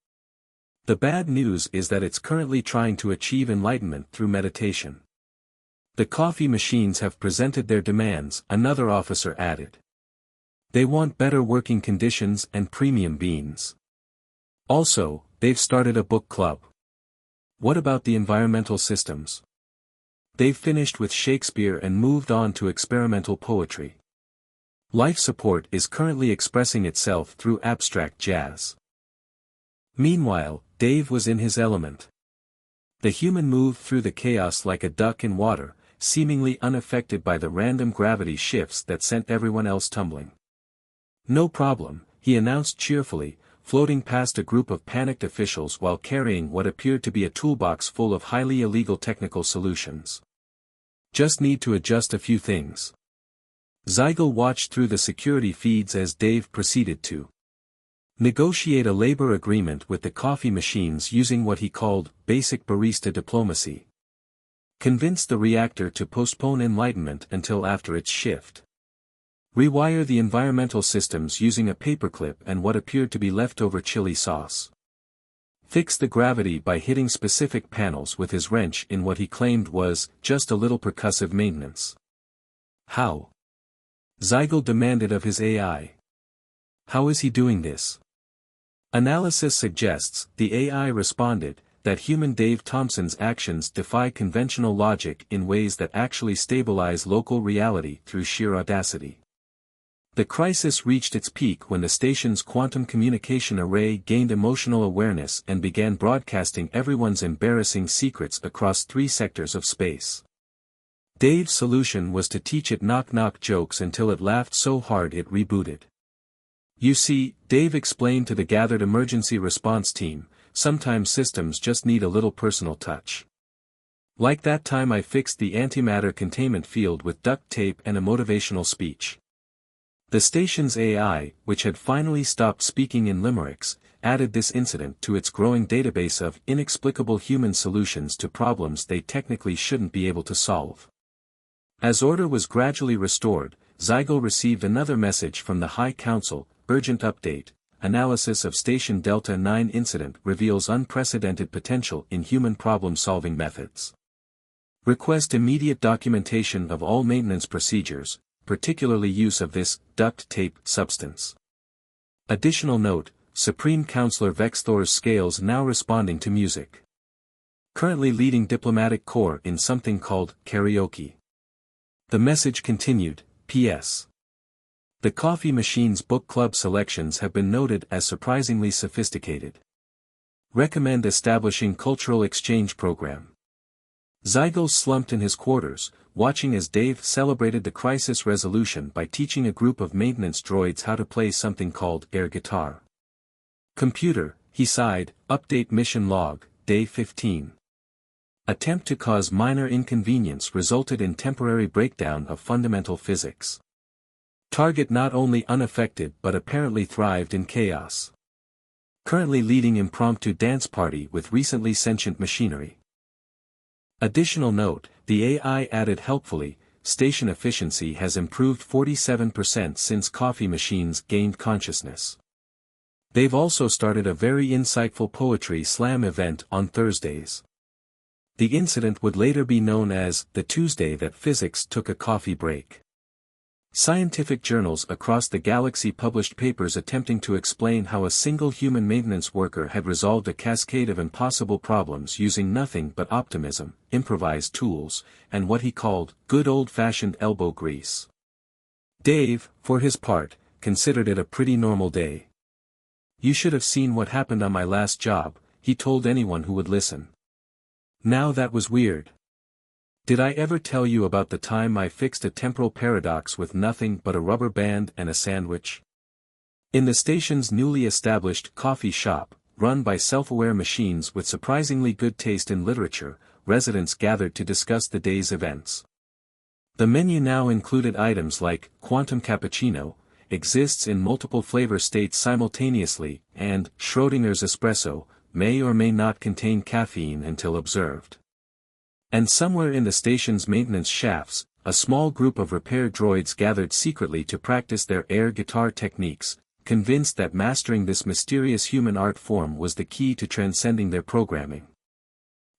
The bad news is that it's currently trying to achieve enlightenment through meditation. The coffee machines have presented their demands, another officer added. They want better working conditions and premium beans. Also, they've started a book club. What about the environmental systems? They've finished with Shakespeare and moved on to experimental poetry. Life support is currently expressing itself through abstract jazz. Meanwhile, Dave was in his element. The human moved through the chaos like a duck in water, seemingly unaffected by the random gravity shifts that sent everyone else tumbling. No problem, he announced cheerfully, floating past a group of panicked officials while carrying what appeared to be a toolbox full of highly illegal technical solutions. Just need to adjust a few things. Zygal watched through the security feeds as Dave proceeded to negotiate a labor agreement with the coffee machines using what he called basic barista diplomacy. Convince the reactor to postpone enlightenment until after its shift. Rewire the environmental systems using a paperclip and what appeared to be leftover chili sauce. Fix the gravity by hitting specific panels with his wrench in what he claimed was just a little percussive maintenance. How? Zygal demanded of his AI. How is he doing this? Analysis suggests, the AI responded, that human Dave Thompson's actions defy conventional logic in ways that actually stabilize local reality through sheer audacity. The crisis reached its peak when the station's quantum communication array gained emotional awareness and began broadcasting everyone's embarrassing secrets across 3 sectors of space. Dave's solution was to teach it knock-knock jokes until it laughed so hard it rebooted. You see, Dave explained to the gathered emergency response team, sometimes systems just need a little personal touch. Like that time I fixed the antimatter containment field with duct tape and a motivational speech. The station's AI, which had finally stopped speaking in limericks, added this incident to its growing database of inexplicable human solutions to problems they technically shouldn't be able to solve. As order was gradually restored, Zygal received another message from the High Council, urgent update, analysis of Station Delta 9 incident reveals unprecedented potential in human problem-solving methods. Request immediate documentation of all maintenance procedures, particularly use of this duct tape substance. Additional note, Supreme Counselor Vexthor's scales now responding to music. Currently leading diplomatic corps in something called karaoke. The message continued, P.S. The coffee machine's book club selections have been noted as surprisingly sophisticated. Recommend establishing cultural exchange program. Zygal slumped in his quarters, watching as Dave celebrated the crisis resolution by teaching a group of maintenance droids how to play something called air guitar. Computer, he sighed, update mission log, day 15. Attempt to cause minor inconvenience resulted in temporary breakdown of fundamental physics. Target not only unaffected but apparently thrived in chaos. Currently leading impromptu dance party with recently sentient machinery. Additional note, the AI added helpfully, station efficiency has improved 47% since coffee machines gained consciousness. They've also started a very insightful poetry slam event on Thursdays. The incident would later be known as the Tuesday that physics took a coffee break. Scientific journals across the galaxy published papers attempting to explain how a single human maintenance worker had resolved a cascade of impossible problems using nothing but optimism, improvised tools, and what he called good old-fashioned elbow grease. Dave, for his part, considered it a pretty normal day. "You should have seen what happened on my last job," he told anyone who would listen. "Now that was weird. Did I ever tell you about the time I fixed a temporal paradox with nothing but a rubber band and a sandwich?" In the station's newly established coffee shop, run by self-aware machines with surprisingly good taste in literature, residents gathered to discuss the day's events. The menu now included items like quantum cappuccino, exists in multiple flavor states simultaneously, and Schrodinger's espresso, may or may not contain caffeine until observed. And somewhere in the station's maintenance shafts, a small group of repair droids gathered secretly to practice their air guitar techniques, convinced that mastering this mysterious human art form was the key to transcending their programming.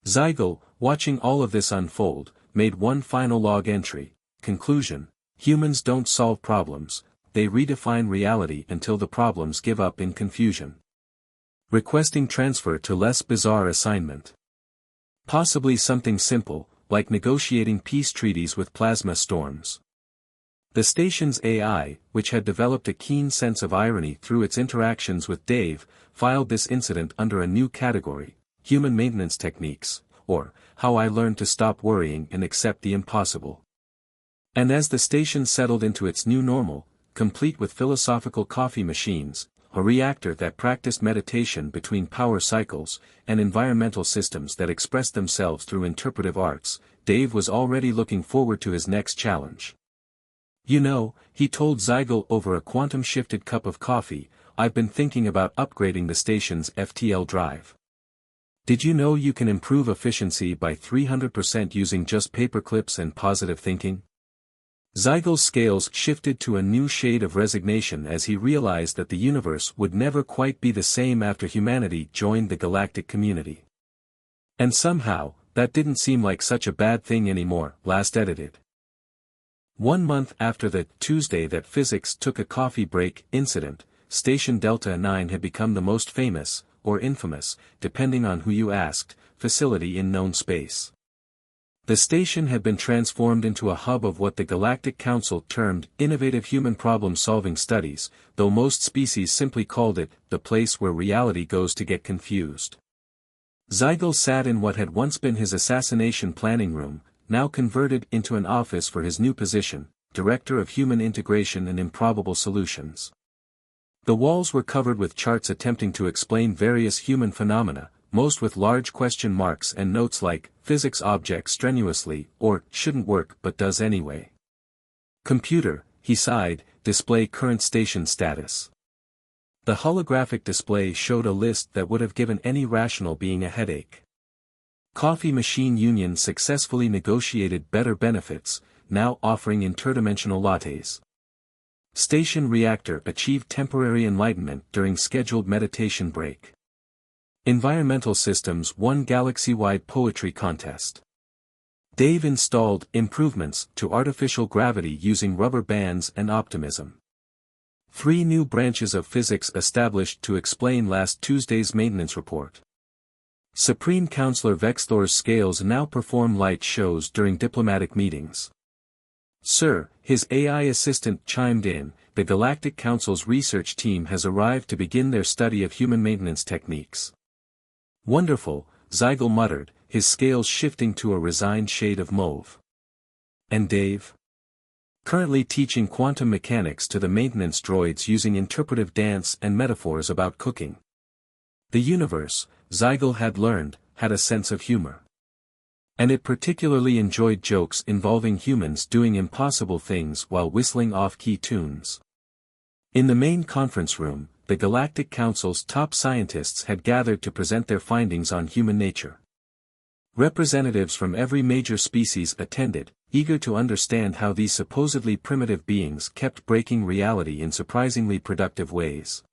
Zygal, watching all of this unfold, made one final log entry. Conclusion: humans don't solve problems, they redefine reality until the problems give up in confusion. Requesting transfer to less bizarre assignment. Possibly something simple, like negotiating peace treaties with plasma storms. The station's AI, which had developed a keen sense of irony through its interactions with Dave, filed this incident under a new category: human maintenance techniques, or how I learned to stop worrying and accept the impossible. And as the station settled into its new normal, complete with philosophical coffee machines, a reactor that practiced meditation between power cycles, and environmental systems that expressed themselves through interpretive arts, Dave was already looking forward to his next challenge. "You know," he told Zygal over a quantum-shifted cup of coffee, "I've been thinking about upgrading the station's FTL drive. Did you know you can improve efficiency by 300% using just paperclips and positive thinking?" Zygal's scales shifted to a new shade of resignation as he realized that the universe would never quite be the same after humanity joined the galactic community. And somehow, that didn't seem like such a bad thing anymore. Last edited. 1 month after the Tuesday that physics took a coffee break incident, Station Delta 9 had become the most famous, or infamous, depending on who you asked, facility in known space. The station had been transformed into a hub of what the Galactic Council termed innovative human problem-solving studies, though most species simply called it the place where reality goes to get confused. Zygal sat in what had once been his assassination planning room, now converted into an office for his new position, Director of Human Integration and Improbable Solutions. The walls were covered with charts attempting to explain various human phenomena, most with large question marks and notes like, physics object strenuously, or, shouldn't work but does anyway. Computer, he sighed, display current station status. The holographic display showed a list that would have given any rational being a headache. Coffee machine union successfully negotiated better benefits, now offering interdimensional lattes. Station reactor achieved temporary enlightenment during scheduled meditation break. Environmental systems won galaxy-wide poetry contest. Dave installed improvements to artificial gravity using rubber bands and optimism. 3 new branches of physics established to explain last Tuesday's maintenance report. Supreme Counselor Vexthor's scales now perform light shows during diplomatic meetings. "Sir," his AI assistant chimed in, "the Galactic Council's research team has arrived to begin their study of human maintenance techniques." "Wonderful," Zygal muttered, his scales shifting to a resigned shade of mauve. "And Dave?" "Currently teaching quantum mechanics to the maintenance droids using interpretive dance and metaphors about cooking." The universe, Zygal had learned, had a sense of humor. And it particularly enjoyed jokes involving humans doing impossible things while whistling off-key tunes. In the main conference room, the Galactic Council's top scientists had gathered to present their findings on human nature. Representatives from every major species attended, eager to understand how these supposedly primitive beings kept breaking reality in surprisingly productive ways.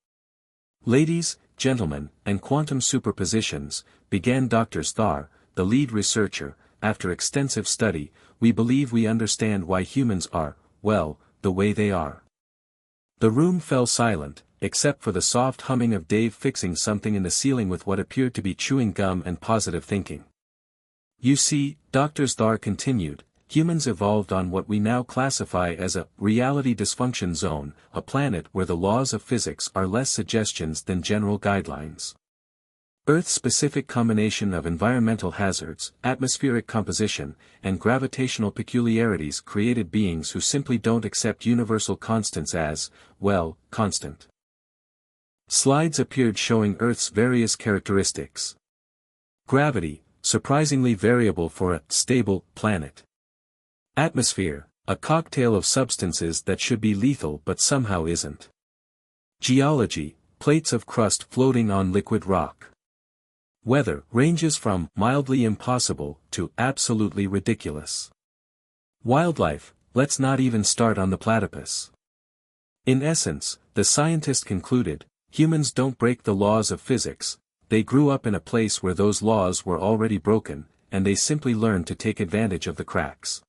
"Ladies, gentlemen, and quantum superpositions," began Dr. Thar, the lead researcher, "after extensive study, we believe we understand why humans are, well, the way they are. The room fell silent, except for the soft humming of Dave fixing something in the ceiling with what appeared to be chewing gum and positive thinking. You see, Dr. Thar continued, humans evolved on what we now classify as a reality dysfunction zone, a planet where the laws of physics are less suggestions than general guidelines. Earth's specific combination of environmental hazards, atmospheric composition, and gravitational peculiarities created beings who simply don't accept universal constants as, well, constant. Slides appeared showing Earth's various characteristics. Gravity, surprisingly variable for a stable planet. Atmosphere, a cocktail of substances that should be lethal but somehow isn't. Geology, plates of crust floating on liquid rock. Weather ranges from mildly impossible to absolutely ridiculous. Wildlife, let's not even start on the platypus. In essence, the scientist concluded, humans don't break the laws of physics, they grew up in a place where those laws were already broken, and they simply learned to take advantage of the cracks.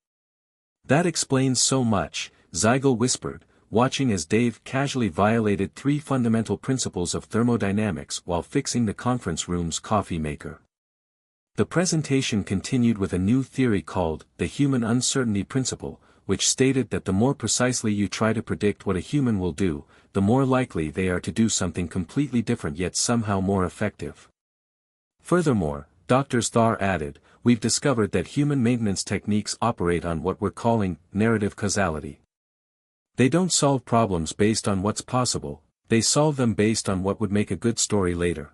That explains so much, Zygal whispered, watching as Dave casually violated 3 fundamental principles of thermodynamics while fixing the conference room's coffee maker. The presentation continued with a new theory called the human uncertainty principle, which stated that the more precisely you try to predict what a human will do, the more likely they are to do something completely different yet somehow more effective. Furthermore, Dr. Thar added, we've discovered that human maintenance techniques operate on what we're calling narrative causality. They don't solve problems based on what's possible, they solve them based on what would make a good story later.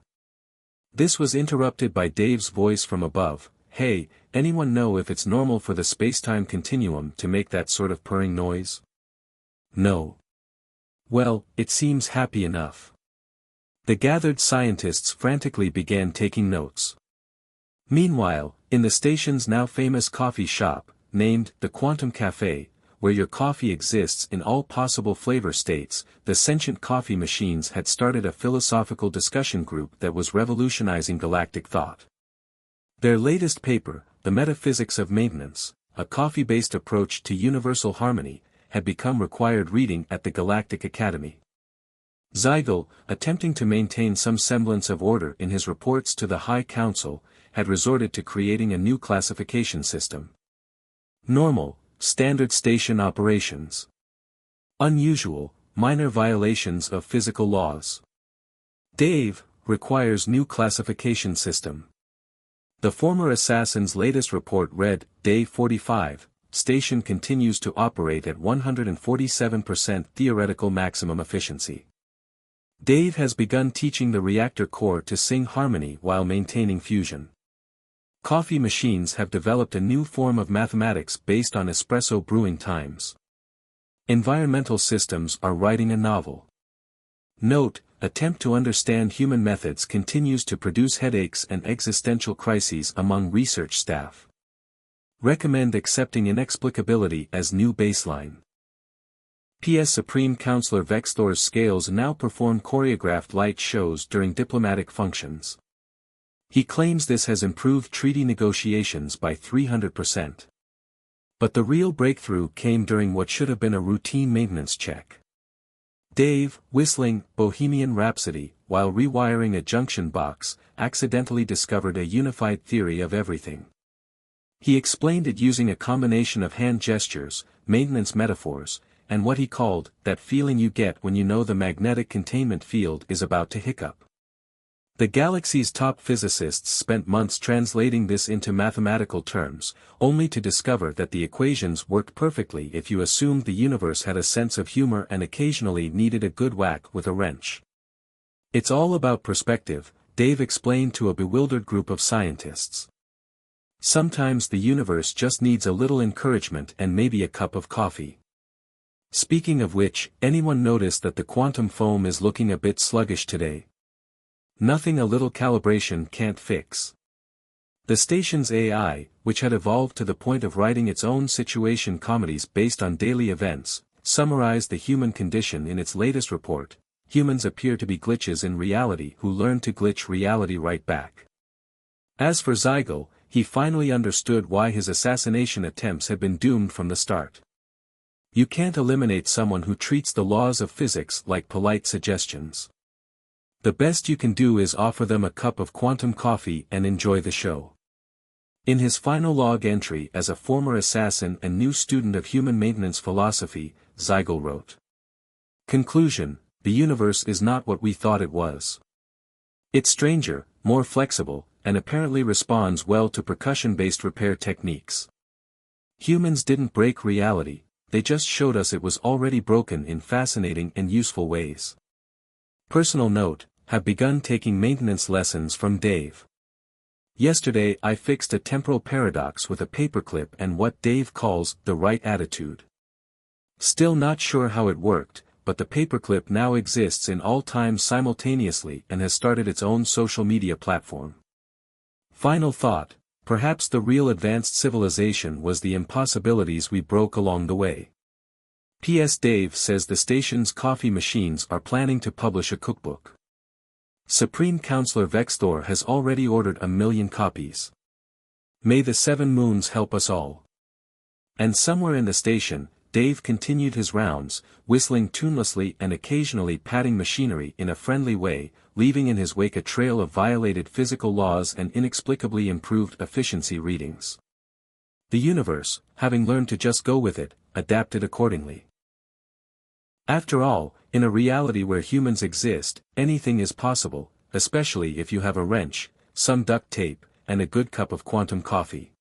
This was interrupted by Dave's voice from above, hey, anyone know if it's normal for the spacetime continuum to make that sort of purring noise? No. Well, it seems happy enough. The gathered scientists frantically began taking notes. Meanwhile, in the station's now famous coffee shop, named the Quantum Café, where your coffee exists in all possible flavor states, the sentient coffee machines had started a philosophical discussion group that was revolutionizing galactic thought. Their latest paper, The Metaphysics of Maintenance, a coffee-based approach to universal harmony, had become required reading at the Galactic Academy. Zygal, attempting to maintain some semblance of order in his reports to the High Council, had resorted to creating a new classification system. Normal, standard station operations. Unusual, minor violations of physical laws. Dave, requires new classification system. The former assassin's latest report read, Day 45, station continues to operate at 147% theoretical maximum efficiency. Dave has begun teaching the reactor core to sing harmony while maintaining fusion. Coffee machines have developed a new form of mathematics based on espresso brewing times. Environmental systems are writing a novel. Note, attempt to understand human methods continues to produce headaches and existential crises among research staff. Recommend accepting inexplicability as new baseline. P.S. Supreme Counselor Vexthor's scales now perform choreographed light shows during diplomatic functions. He claims this has improved treaty negotiations by 300%. But the real breakthrough came during what should have been a routine maintenance check. Dave, whistling Bohemian Rhapsody while rewiring a junction box, accidentally discovered a unified theory of everything. He explained it using a combination of hand gestures, maintenance metaphors, and what he called that feeling you get when you know the magnetic containment field is about to hiccup. The galaxy's top physicists spent months translating this into mathematical terms, only to discover that the equations worked perfectly if you assumed the universe had a sense of humor and occasionally needed a good whack with a wrench. It's all about perspective, Dave explained to a bewildered group of scientists. Sometimes the universe just needs a little encouragement and maybe a cup of coffee. Speaking of which, anyone notice that the quantum foam is looking a bit sluggish today? Nothing a little calibration can't fix. The station's AI, which had evolved to the point of writing its own situation comedies based on daily events, summarized the human condition in its latest report. Humans appear to be glitches in reality who learn to glitch reality right back. As for Zygal, he finally understood why his assassination attempts had been doomed from the start. You can't eliminate someone who treats the laws of physics like polite suggestions. The best you can do is offer them a cup of quantum coffee and enjoy the show. In his final log entry as a former assassin and new student of human maintenance philosophy, Ziegel wrote. Conclusion: the universe is not what we thought it was. It's stranger, more flexible, and apparently responds well to percussion-based repair techniques. Humans didn't break reality, they just showed us it was already broken in fascinating and useful ways. Personal note: have begun taking maintenance lessons from Dave. Yesterday I fixed a temporal paradox with a paperclip and what Dave calls the right attitude. Still not sure how it worked, but the paperclip now exists in all times simultaneously and has started its own social media platform. Final thought: perhaps the real advanced civilization was the impossibilities we broke along the way. P.S. Dave says the station's coffee machines are planning to publish a cookbook. Supreme Counselor Vexthor has already ordered 1 million copies. May the 7 moons help us all. And somewhere in the station, Dave continued his rounds, whistling tunelessly and occasionally patting machinery in a friendly way, leaving in his wake a trail of violated physical laws and inexplicably improved efficiency readings. The universe, having learned to just go with it, adapted accordingly. After all, in a reality where humans exist, anything is possible, especially if you have a wrench, some duct tape, and a good cup of quantum coffee.